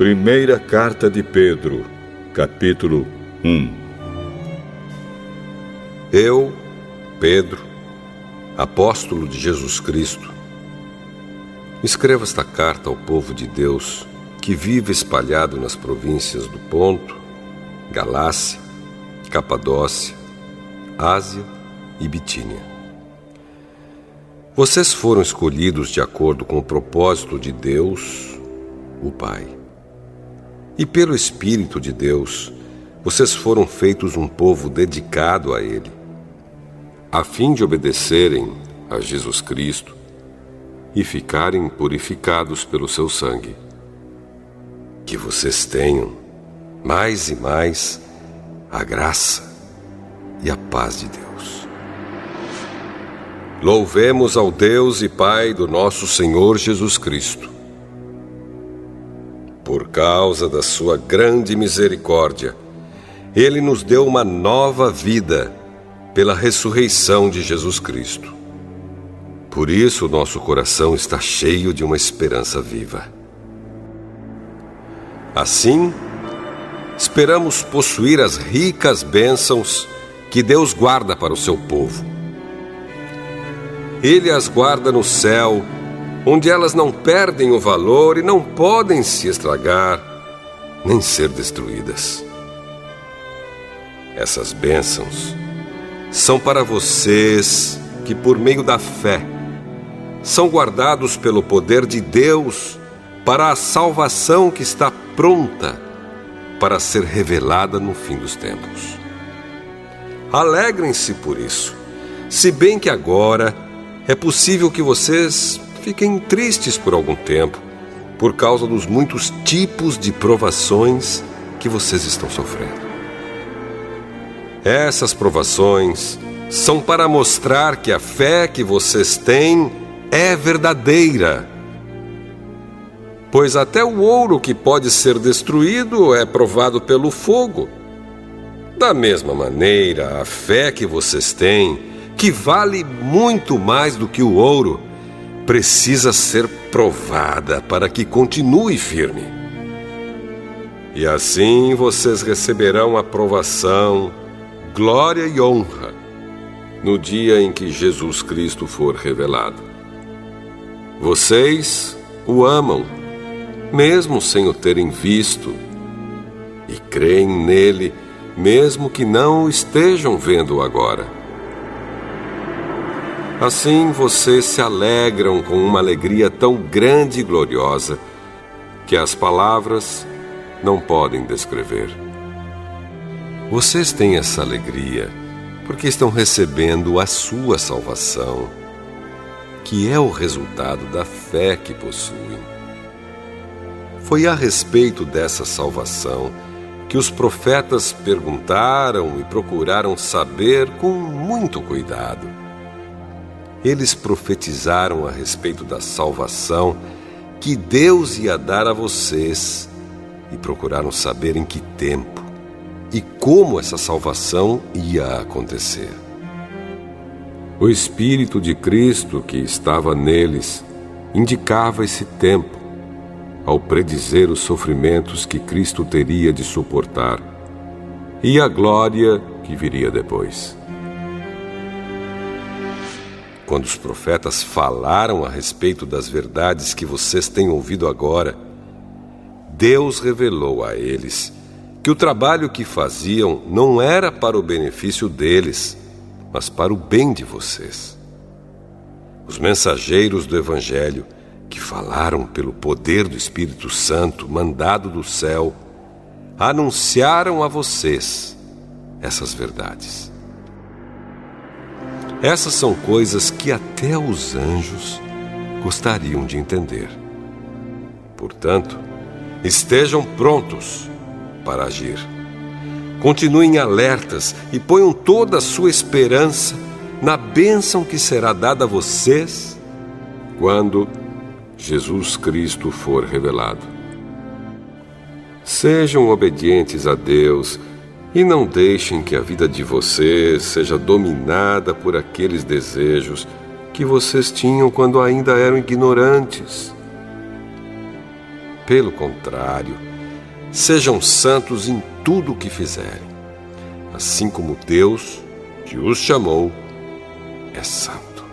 Primeira Carta de Pedro, capítulo 1. Eu, Pedro, apóstolo de Jesus Cristo, escrevo esta carta ao povo de Deus que vive espalhado nas províncias do Ponto, Galácia, Capadócia, Ásia e Bitínia. Vocês foram escolhidos de acordo com o propósito de Deus, o Pai. E pelo Espírito de Deus, vocês foram feitos um povo dedicado a Ele, a fim de obedecerem a Jesus Cristo e ficarem purificados pelo seu sangue. Que vocês tenham, mais e mais, a graça e a paz de Deus. Louvemos ao Deus e Pai do nosso Senhor Jesus Cristo. Por causa da sua grande misericórdia, Ele nos deu uma nova vida pela ressurreição de Jesus Cristo. Por isso, nosso coração está cheio de uma esperança viva. Assim, esperamos possuir as ricas bênçãos que Deus guarda para o seu povo. Ele as guarda no céu, onde elas não perdem o valor e não podem se estragar, nem ser destruídas. Essas bênçãos são para vocês que, por meio da fé, são guardados pelo poder de Deus para a salvação que está pronta para ser revelada no fim dos tempos. Alegrem-se por isso, se bem que agora é possível que vocês fiquem tristes por algum tempo, por causa dos muitos tipos de provações que vocês estão sofrendo. Essas provações são para mostrar que a fé que vocês têm é verdadeira. Pois até o ouro que pode ser destruído é provado pelo fogo. Da mesma maneira, a fé que vocês têm, que vale muito mais do que o ouro, precisa ser provada para que continue firme. E assim vocês receberão aprovação, glória e honra no dia em que Jesus Cristo for revelado. Vocês o amam, mesmo sem o terem visto, e creem nele, mesmo que não o estejam vendo agora. Assim vocês se alegram com uma alegria tão grande e gloriosa que as palavras não podem descrever. Vocês têm essa alegria porque estão recebendo a sua salvação, que é o resultado da fé que possuem. Foi a respeito dessa salvação que os profetas perguntaram e procuraram saber com muito cuidado. Eles profetizaram a respeito da salvação que Deus ia dar a vocês e procuraram saber em que tempo e como essa salvação ia acontecer. O Espírito de Cristo que estava neles indicava esse tempo, ao predizer os sofrimentos que Cristo teria de suportar e a glória que viria depois. Quando os profetas falaram a respeito das verdades que vocês têm ouvido agora, Deus revelou a eles que o trabalho que faziam não era para o benefício deles, mas para o bem de vocês. Os mensageiros do Evangelho, que falaram pelo poder do Espírito Santo mandado do céu, anunciaram a vocês essas verdades. Essas são coisas que até os anjos gostariam de entender. Portanto, estejam prontos para agir. Continuem alertas e ponham toda a sua esperança na bênção que será dada a vocês quando Jesus Cristo for revelado. Sejam obedientes a Deus e não deixem que a vida de vocês seja dominada por aqueles desejos que vocês tinham quando ainda eram ignorantes. Pelo contrário, Sejam santos em tudo o que fizerem, assim como Deus, que os chamou, é santo.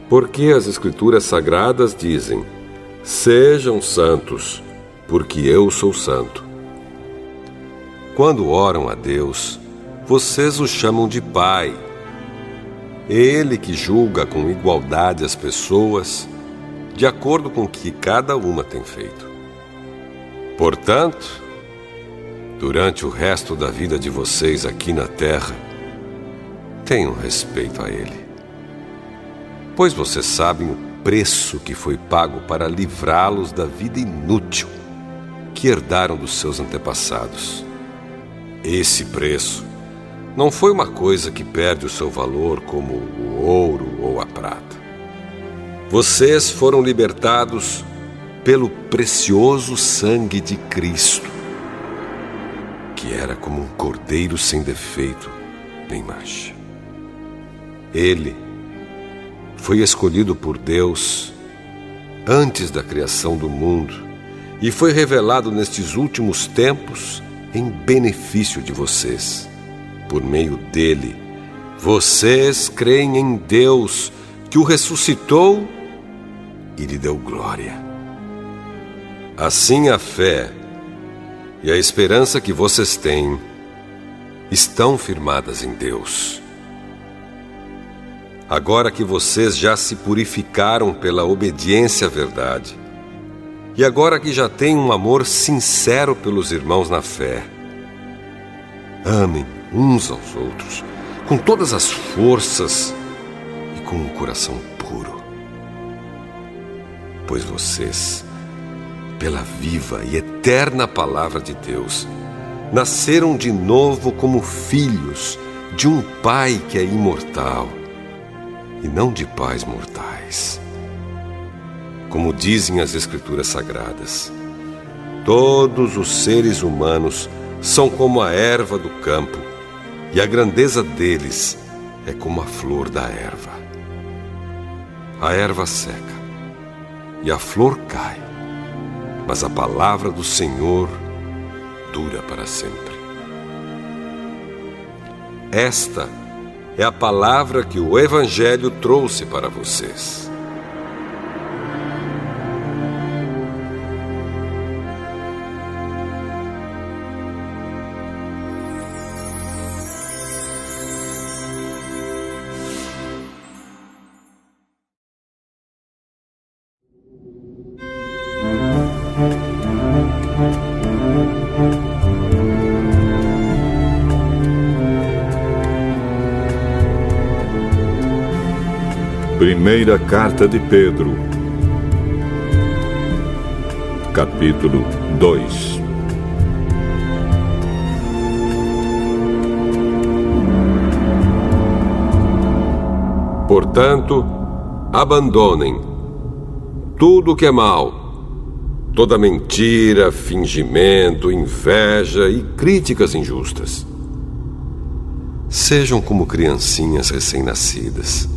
Porque as Escrituras Sagradas dizem: sejam santos, porque eu sou santo. Quando oram a Deus, vocês o chamam de Pai. Ele que julga com igualdade as pessoas, de acordo com o que cada uma tem feito. Portanto, durante o resto da vida de vocês aqui na terra, tenham respeito a Ele. Pois vocês sabem o preço que foi pago para livrá-los da vida inútil que herdaram dos seus antepassados. Esse preço não foi uma coisa que perde o seu valor como o ouro ou a prata. Vocês foram libertados pelo precioso sangue de Cristo, que era como um cordeiro sem defeito nem mancha. Ele foi escolhido por Deus antes da criação do mundo e foi revelado nestes últimos tempos em benefício de vocês. Por meio dele, vocês creem em Deus, que o ressuscitou e lhe deu glória. Assim, a fé e a esperança que vocês têm estão firmadas em Deus. Agora que vocês já se purificaram pela obediência à verdade, e agora que já têm um amor sincero pelos irmãos na fé, amem uns aos outros com todas as forças e com um coração puro. Pois vocês, pela viva e eterna palavra de Deus, nasceram de novo como filhos de um Pai que é imortal e não de pais mortais. Como dizem as Escrituras Sagradas, todos os seres humanos são como a erva do campo, e a grandeza deles é como a flor da erva. A erva seca e a flor cai, mas a palavra do Senhor dura para sempre. Esta é a palavra que o Evangelho trouxe para vocês. Primeira Carta de Pedro, capítulo 2. Portanto, abandonem tudo o que é mal, toda mentira, fingimento, inveja e críticas injustas. Sejam como criancinhas recém-nascidas,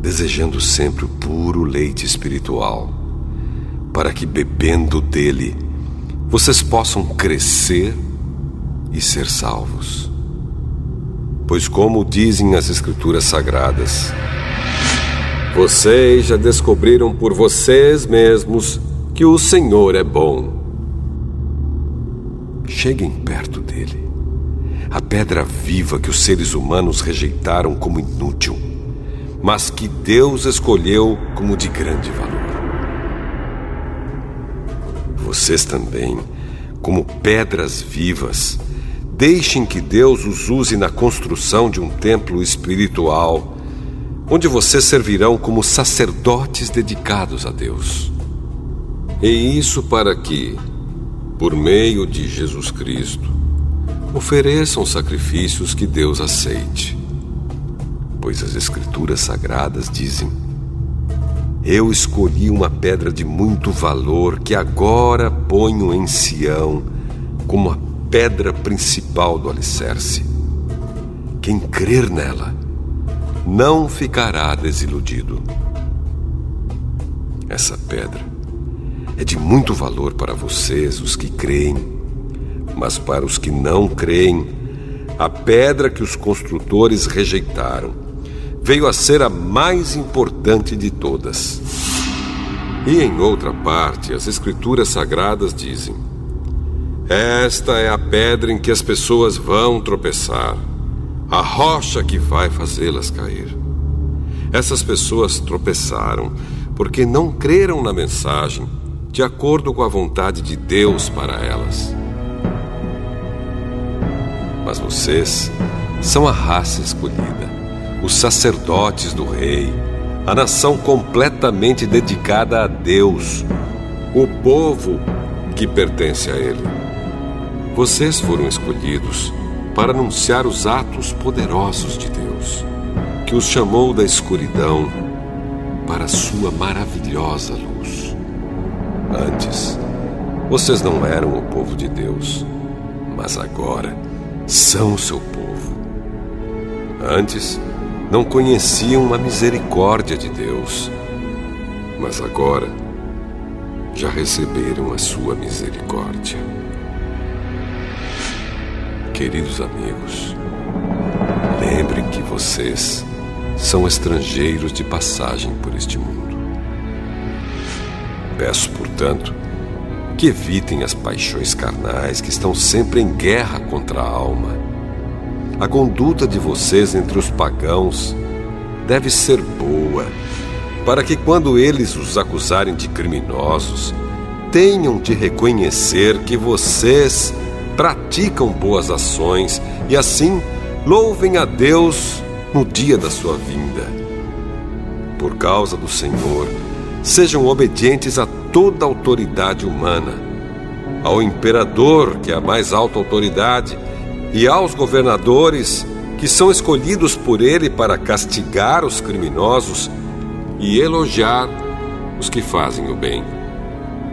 desejando sempre o puro leite espiritual, para que, bebendo dele, vocês possam crescer e ser salvos. Pois, como dizem as Escrituras Sagradas, vocês já descobriram por vocês mesmos que o Senhor é bom. Cheguem perto dele, a pedra viva que os seres humanos rejeitaram como inútil, mas que Deus escolheu como de grande valor. Vocês também, como pedras vivas, deixem que Deus os use na construção de um templo espiritual, onde vocês servirão como sacerdotes dedicados a Deus. E isso para que, por meio de Jesus Cristo, ofereçam sacrifícios que Deus aceite. Pois as Escrituras Sagradas dizem: eu escolhi uma pedra de muito valor que agora ponho em Sião como a pedra principal do alicerce. Quem crer nela não ficará desiludido. Essa pedra é de muito valor para vocês, os que creem. Mas para os que não creem, a pedra que os construtores rejeitaram veio a ser a mais importante de todas. E em outra parte, as Escrituras Sagradas dizem: esta é a pedra em que as pessoas vão tropeçar, a rocha que vai fazê-las cair. Essas pessoas tropeçaram porque não creram na mensagem de acordo com a vontade de Deus para elas. Mas vocês são a raça escolhida, os sacerdotes do rei, a nação completamente dedicada a Deus, o povo que pertence a Ele. Vocês foram escolhidos para anunciar os atos poderosos de Deus, que os chamou da escuridão para a sua maravilhosa luz. Antes, vocês não eram o povo de Deus, mas agora são o seu povo. Antes, não conheciam a misericórdia de Deus, mas agora já receberam a sua misericórdia. Queridos amigos, lembrem que vocês são estrangeiros de passagem por este mundo. Peço, portanto, que evitem as paixões carnais que estão sempre em guerra contra a alma. A conduta de vocês entre os pagãos deve ser boa, para que quando eles os acusarem de criminosos, tenham de reconhecer que vocês praticam boas ações e assim louvem a Deus no dia da sua vinda. Por causa do Senhor, sejam obedientes a toda autoridade humana, ao imperador, que é a mais alta autoridade, e aos governadores, que são escolhidos por ele para castigar os criminosos e elogiar os que fazem o bem.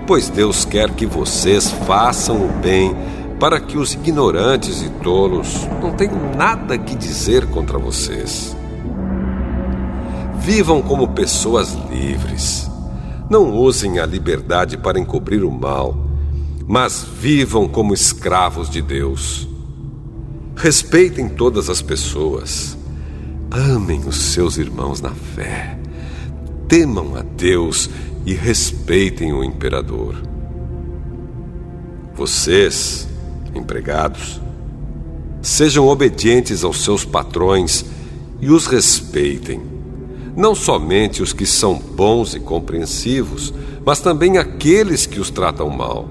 Pois Deus quer que vocês façam o bem, para que os ignorantes e tolos não tenham nada que dizer contra vocês. Vivam como pessoas livres. Não usem a liberdade para encobrir o mal, mas vivam como escravos de Deus. Respeitem todas as pessoas. Amem os seus irmãos na fé. Temam a Deus e respeitem o imperador. Vocês, empregados, sejam obedientes aos seus patrões e os respeitem. Não somente os que são bons e compreensivos, mas também aqueles que os tratam mal.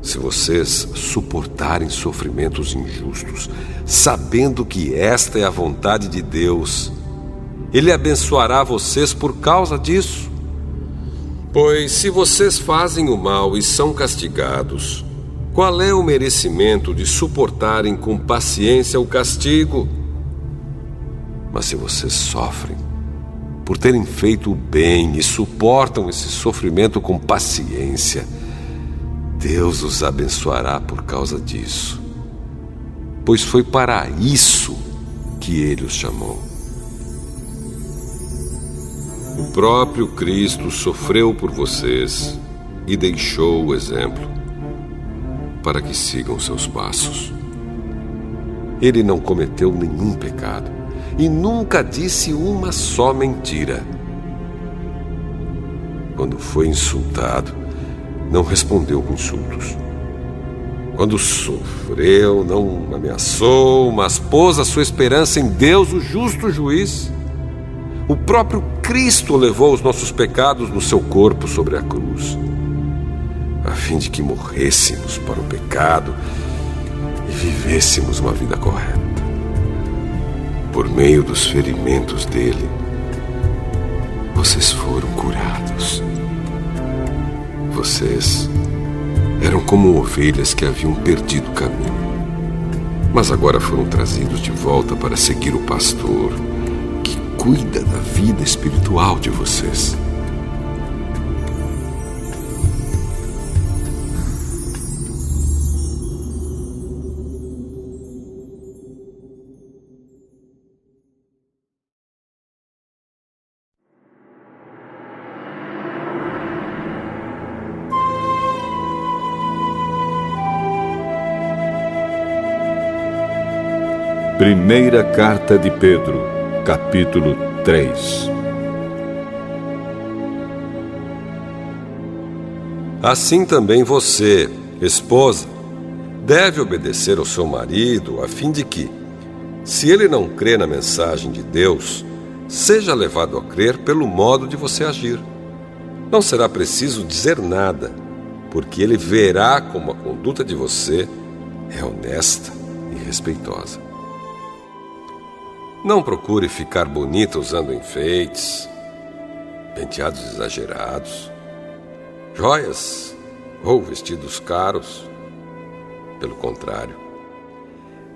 Se vocês suportarem sofrimentos injustos, sabendo que esta é a vontade de Deus, Ele abençoará vocês por causa disso. Pois se vocês fazem o mal e são castigados, qual é o merecimento de suportarem com paciência o castigo? Mas se vocês sofrem por terem feito o bem e suportam esse sofrimento com paciência, Deus os abençoará por causa disso, pois foi para isso que Ele os chamou. O próprio Cristo sofreu por vocês e deixou o exemplo para que sigam seus passos. Ele não cometeu nenhum pecado e nunca disse uma só mentira. Quando foi insultado, não respondeu com insultos. Quando sofreu, não ameaçou, mas pôs a sua esperança em Deus, o justo juiz. O próprio Cristo levou os nossos pecados no seu corpo sobre a cruz, a fim de que morrêssemos para o pecado e vivêssemos uma vida correta. Por meio dos ferimentos dele, vocês foram curados. Vocês eram como ovelhas que haviam perdido o caminho, mas agora foram trazidos de volta para seguir o pastor que cuida da vida espiritual de vocês. Primeira Carta de Pedro, capítulo 3. Assim também você, esposa, deve obedecer ao seu marido, a fim de que, se ele não crê na mensagem de Deus, seja levado a crer pelo modo de você agir. Não será preciso dizer nada, porque ele verá como a conduta de você é honesta e respeitosa. Não procure ficar bonita usando enfeites, penteados exagerados, joias ou vestidos caros. Pelo contrário,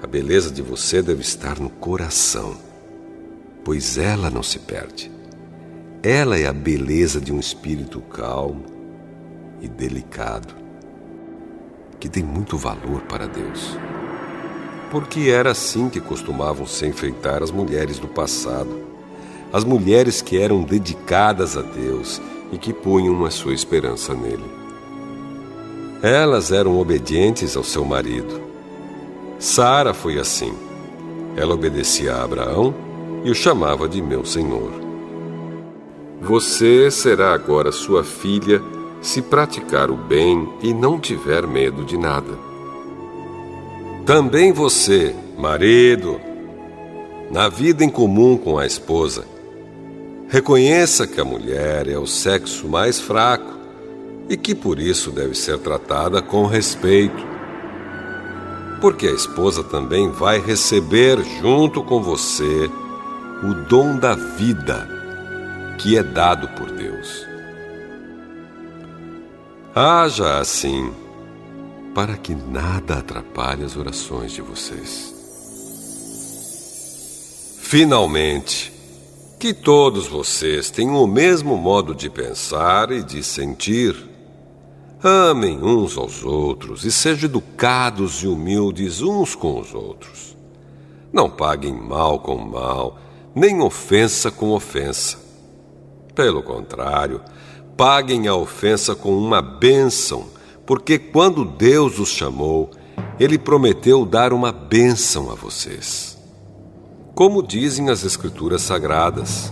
a beleza de você deve estar no coração, pois ela não se perde. Ela é a beleza de um espírito calmo e delicado, que tem muito valor para Deus. Porque era assim que costumavam se enfeitar as mulheres do passado, as mulheres que eram dedicadas a Deus e que punham a sua esperança nele. Elas eram obedientes ao seu marido. Sara foi assim. Ela obedecia a Abraão e o chamava de meu senhor. Você será agora sua filha se praticar o bem e não tiver medo de nada. Também você, marido, na vida em comum com a esposa, reconheça que a mulher é o sexo mais fraco e que por isso deve ser tratada com respeito. Porque a esposa também vai receber junto com você o dom da vida que é dado por Deus. Haja assim, para que nada atrapalhe as orações de vocês. Finalmente, que todos vocês tenham o mesmo modo de pensar e de sentir. Amem uns aos outros e sejam educados e humildes uns com os outros. Não paguem mal com mal, nem ofensa com ofensa. Pelo contrário, paguem a ofensa com uma bênção, porque quando Deus os chamou, Ele prometeu dar uma bênção a vocês. Como dizem as Escrituras Sagradas: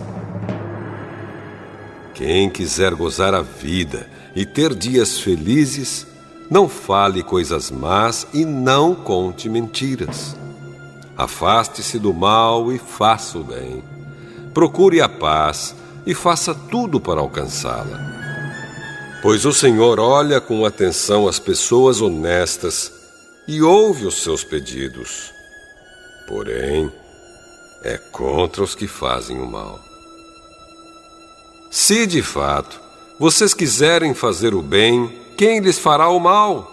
quem quiser gozar a vida e ter dias felizes, não fale coisas más e não conte mentiras. Afaste-se do mal e faça o bem. Procure a paz e faça tudo para alcançá-la. Pois o Senhor olha com atenção as pessoas honestas e ouve os seus pedidos. Porém, é contra os que fazem o mal. Se, de fato, vocês quiserem fazer o bem, quem lhes fará o mal?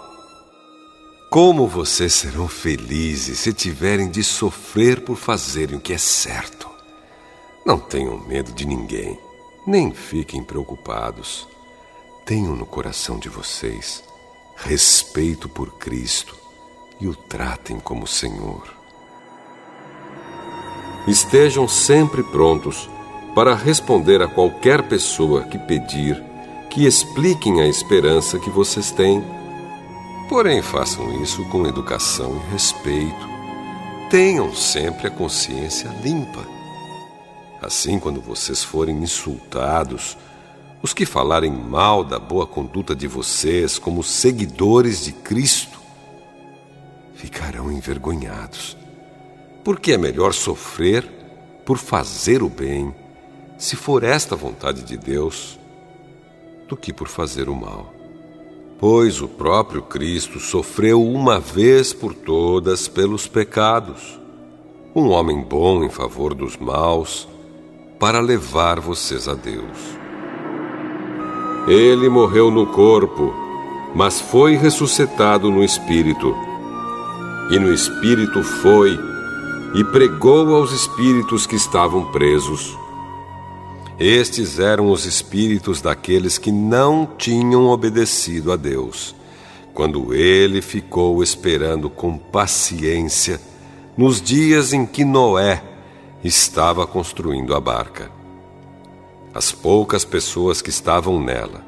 Como vocês serão felizes se tiverem de sofrer por fazerem o que é certo? Não tenham medo de ninguém, nem fiquem preocupados. Tenham no coração de vocês respeito por Cristo e o tratem como Senhor. Estejam sempre prontos para responder a qualquer pessoa que pedir que expliquem a esperança que vocês têm. Porém, façam isso com educação e respeito. Tenham sempre a consciência limpa. Assim, quando vocês forem insultados, os que falarem mal da boa conduta de vocês como seguidores de Cristo ficarão envergonhados, porque é melhor sofrer por fazer o bem, se for esta a vontade de Deus, do que por fazer o mal. Pois o próprio Cristo sofreu uma vez por todas pelos pecados, um homem bom em favor dos maus, para levar vocês a Deus. Ele morreu no corpo, mas foi ressuscitado no Espírito. E no Espírito foi e pregou aos espíritos que estavam presos. Estes eram os espíritos daqueles que não tinham obedecido a Deus, quando ele ficou esperando com paciência nos dias em que Noé estava construindo a barca. As poucas pessoas que estavam nela,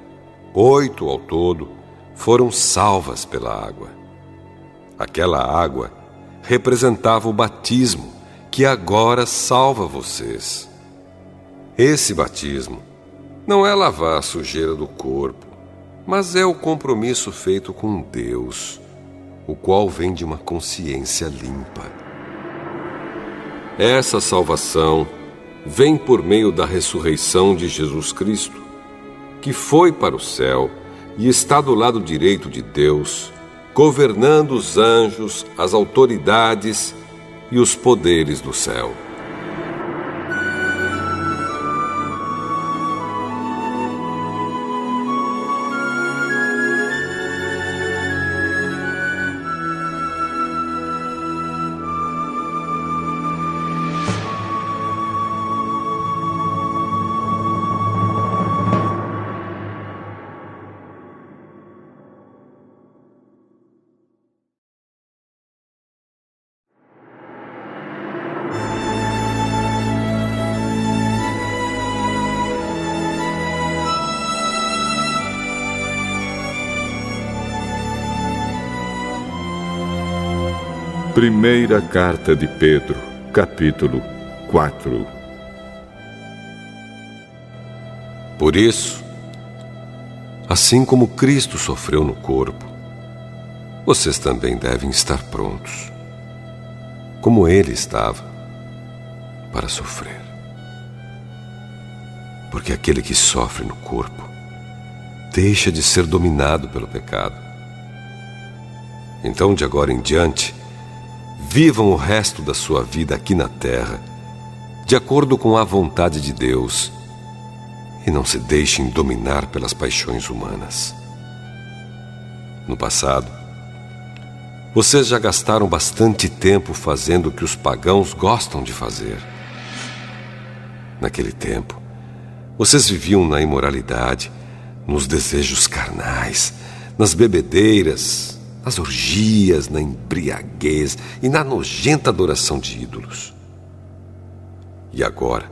8 ao todo, foram salvas pela água. Aquela água representava o batismo que agora salva vocês. Esse batismo não é lavar a sujeira do corpo, mas é o compromisso feito com Deus, o qual vem de uma consciência limpa. Essa salvação vem por meio da ressurreição de Jesus Cristo, que foi para o céu e está do lado direito de Deus, governando os anjos, as autoridades e os poderes do céu. Primeira Carta de Pedro, capítulo 4. Por isso, assim como Cristo sofreu no corpo, vocês também devem estar prontos, como Ele estava, para sofrer. Porque aquele que sofre no corpo deixa de ser dominado pelo pecado. Então, de agora em diante, vivam o resto da sua vida aqui na terra, de acordo com a vontade de Deus, e não se deixem dominar pelas paixões humanas. No passado, vocês já gastaram bastante tempo fazendo o que os pagãos gostam de fazer. Naquele tempo, vocês viviam na imoralidade, nos desejos carnais, nas bebedeiras, nas orgias, na embriaguez e na nojenta adoração de ídolos. E agora,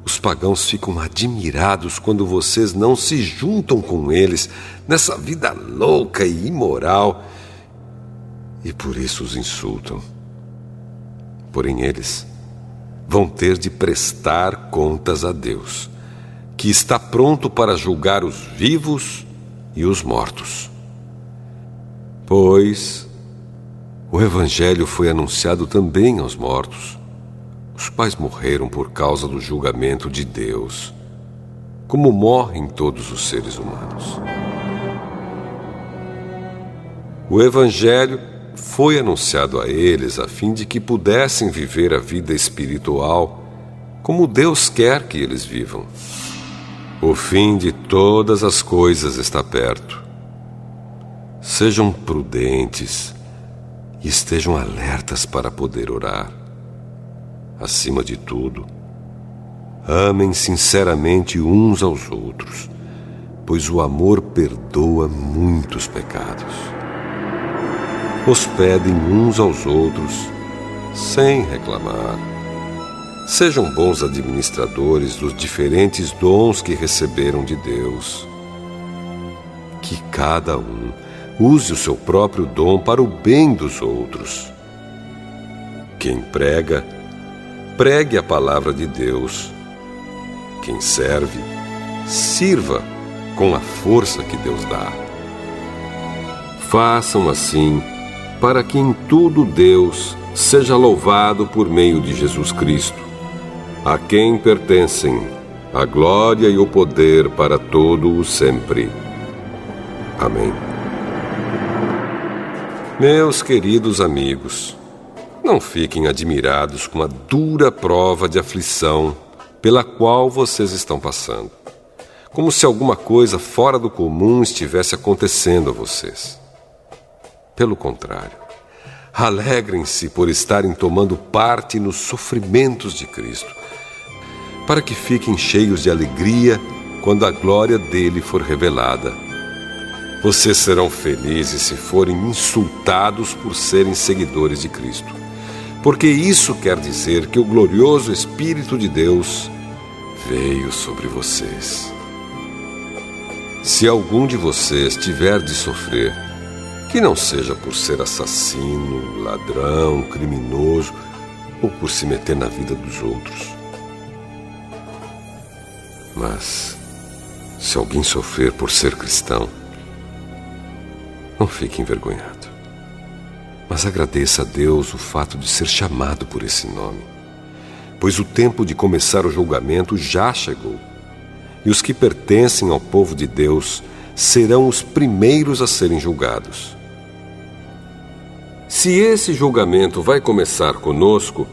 os pagãos ficam admirados quando vocês não se juntam com eles nessa vida louca e imoral, e por isso os insultam. Porém, eles vão ter de prestar contas a Deus, que está pronto para julgar os vivos e os mortos. Pois o Evangelho foi anunciado também aos mortos, os quais morreram por causa do julgamento de Deus, como morrem todos os seres humanos. O Evangelho foi anunciado a eles a fim de que pudessem viver a vida espiritual como Deus quer que eles vivam. O fim de todas as coisas está perto. Sejam prudentes e estejam alertas para poder orar. Acima de tudo, amem sinceramente uns aos outros, pois o amor perdoa muitos pecados. Hospedem uns aos outros sem reclamar. Sejam bons administradores dos diferentes dons que receberam de Deus. Que cada um use o seu próprio dom para o bem dos outros. Quem prega, pregue a palavra de Deus. Quem serve, sirva com a força que Deus dá. Façam assim, para que em tudo Deus seja louvado por meio de Jesus Cristo, a quem pertencem a glória e o poder para todo o sempre. Amém. Meus queridos amigos, não fiquem admirados com a dura prova de aflição pela qual vocês estão passando, como se alguma coisa fora do comum estivesse acontecendo a vocês. Pelo contrário, alegrem-se por estarem tomando parte nos sofrimentos de Cristo, para que fiquem cheios de alegria quando a glória dele for revelada. Vocês serão felizes se forem insultados por serem seguidores de Cristo, porque isso quer dizer que o glorioso Espírito de Deus veio sobre vocês. Se algum de vocês tiver de sofrer, que não seja por ser assassino, ladrão, criminoso ou por se meter na vida dos outros. Mas, se alguém sofrer por ser cristão, não fique envergonhado, mas agradeça a Deus o fato de ser chamado por esse nome, pois o tempo de começar o julgamento já chegou, e os que pertencem ao povo de Deus serão os primeiros a serem julgados. Se esse julgamento vai começar conosco,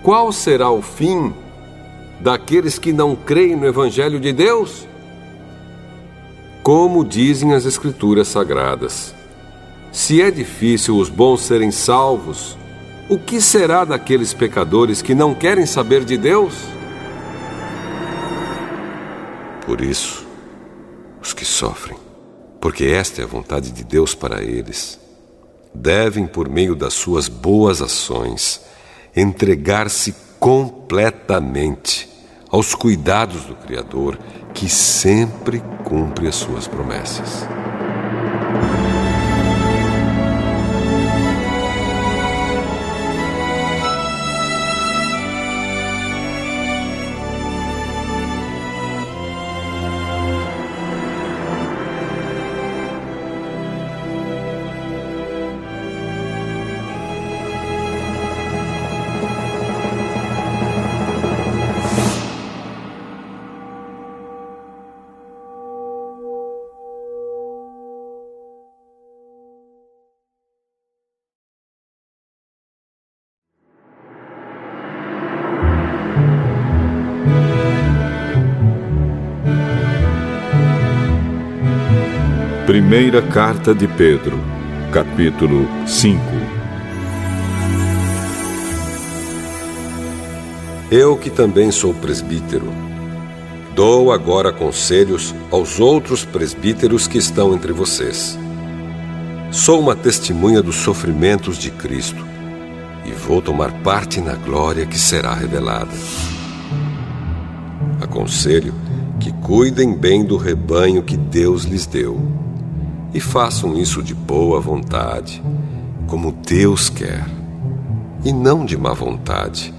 qual será o fim daqueles que não creem no Evangelho de Deus? Como dizem as Escrituras Sagradas, se é difícil os bons serem salvos, o que será daqueles pecadores que não querem saber de Deus? Por isso, os que sofrem, porque esta é a vontade de Deus para eles, devem, por meio das suas boas ações, entregar-se completamente aos cuidados do Criador, que sempre cumpre as suas promessas. Primeira Carta de Pedro, capítulo 5. Eu, que também sou presbítero, dou agora conselhos aos outros presbíteros que estão entre vocês. Sou uma testemunha dos sofrimentos de Cristo e vou tomar parte na glória que será revelada. Aconselho que cuidem bem do rebanho que Deus lhes deu e façam isso de boa vontade, como Deus quer, e não de má vontade.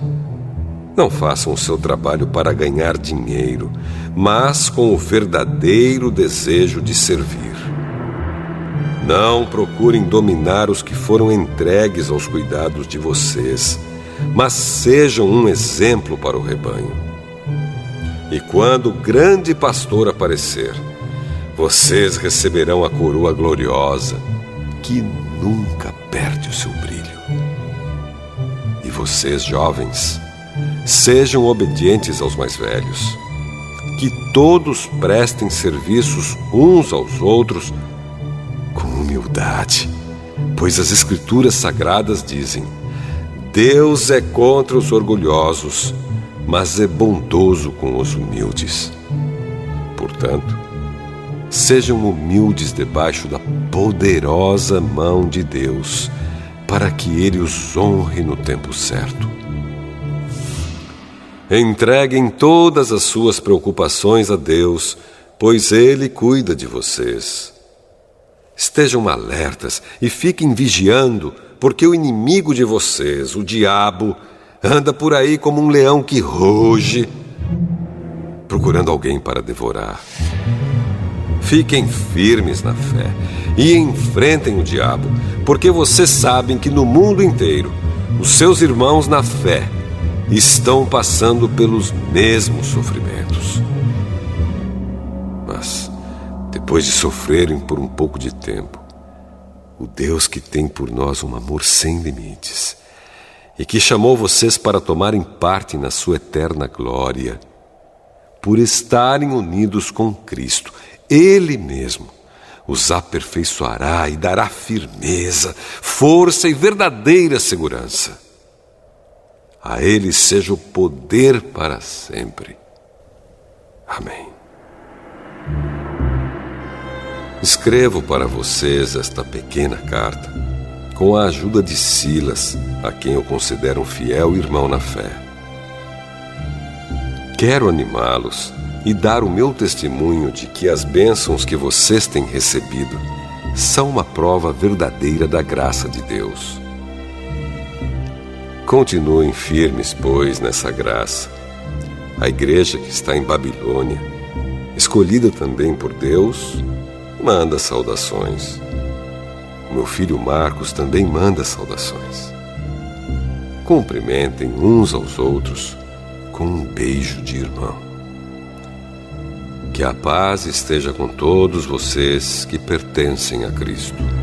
Não façam o seu trabalho para ganhar dinheiro, mas com o verdadeiro desejo de servir. Não procurem dominar os que foram entregues aos cuidados de vocês, mas sejam um exemplo para o rebanho. E quando o grande pastor aparecer, vocês receberão a coroa gloriosa, que nunca perde o seu brilho. E vocês, jovens, sejam obedientes aos mais velhos. Que todos prestem serviços uns aos outros com humildade, pois as Escrituras Sagradas dizem: Deus é contra os orgulhosos, mas é bondoso com os humildes. Portanto, sejam humildes debaixo da poderosa mão de Deus, para que Ele os honre no tempo certo. Entreguem todas as suas preocupações a Deus, pois Ele cuida de vocês. Estejam alertas e fiquem vigiando, porque o inimigo de vocês, o diabo, anda por aí como um leão que ruge, procurando alguém para devorar. Fiquem firmes na fé e enfrentem o diabo, porque vocês sabem que no mundo inteiro os seus irmãos na fé estão passando pelos mesmos sofrimentos. Mas, depois de sofrerem por um pouco de tempo, o Deus que tem por nós um amor sem limites e que chamou vocês para tomarem parte na sua eterna glória, por estarem unidos com Cristo, Ele mesmo os aperfeiçoará e dará firmeza, força e verdadeira segurança. A Ele seja o poder para sempre. Amém. Escrevo para vocês esta pequena carta com a ajuda de Silas, a quem eu considero um fiel irmão na fé. Quero animá-los e dar o meu testemunho de que as bênçãos que vocês têm recebido são uma prova verdadeira da graça de Deus. continuem firmes, pois, nessa graça. A igreja que está em Babilônia, escolhida também por Deus, manda saudações. O meu filho Marcos também manda saudações. Cumprimentem uns aos outros com um beijo de irmão. Que a paz esteja com todos vocês que pertencem a Cristo.